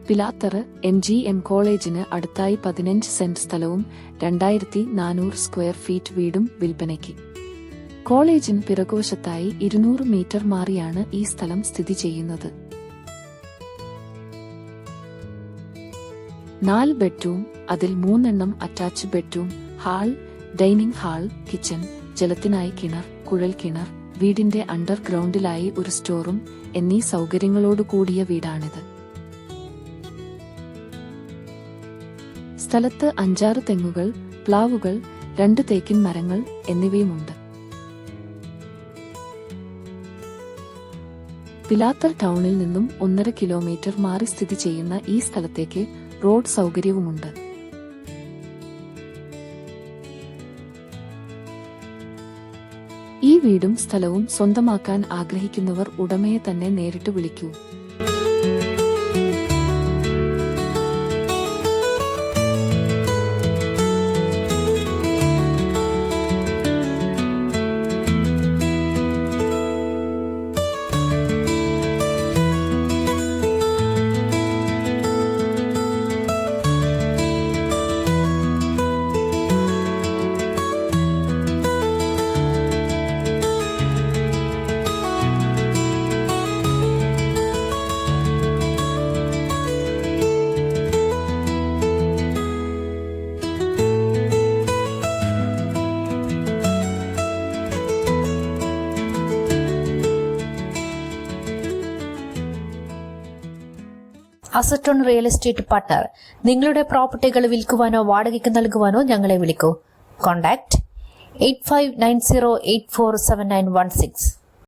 പിലാത്തറ് MGM കോളേജിന് അടുത്തായി 15 saint സ്ഥലവും 2400 സ്ക്വയർ ഫീറ്റ് വീടും വിൽപ്പനയ്ക്ക്. കോളേജിന് പിറകുവശത്തായി 200 മീറ്റർ മാറിയാണ് ഈ സ്ഥലം സ്ഥിതി ചെയ്യുന്നത്. 4 ബെഡ്റൂം, അതിൽ 3 എണ്ണം attached bedroom, hall, dining hall, kitchen, ജലത്തിനായി കിണർ, കുഴൽ കിണർ, വീടിന്റെ അണ്ടർഗ്രൗണ്ടിലായി ഒരു സ്റ്റോറും എന്നീ സൗകര്യങ്ങളോട് കൂടിയ വീടാണിത്. സ്ഥലത്ത് 5-6 തെങ്ങുകൾ, പ്ലാവുകൾ, 2 തേക്കിൻ മരങ്ങൾ എന്നിവയുമുണ്ട്. പിലാത്തർ ടൗണിൽ നിന്നും 1.5 കിലോമീറ്റർ മാറി സ്ഥിതി ചെയ്യുന്ന ഈ സ്ഥലത്തേക്ക് റോഡ് സൗകര്യവുമുണ്ട്. ഈ വീടും സ്ഥലവും സ്വന്തമാക്കാൻ ആഗ്രഹിക്കുന്നവർ ഉടമയെ തന്നെ നേരിട്ട് വിളിക്കൂ. Asset on real estate partner. നിങ്ങളുടെ പ്രോപ്പർട്ടികൾ വിൽക്കുവാനോ വാടകയ്ക്ക് നൽകുവാനോ ഞങ്ങളെ വിളിക്കൂ. കോൺടാക്ട് 8590847916.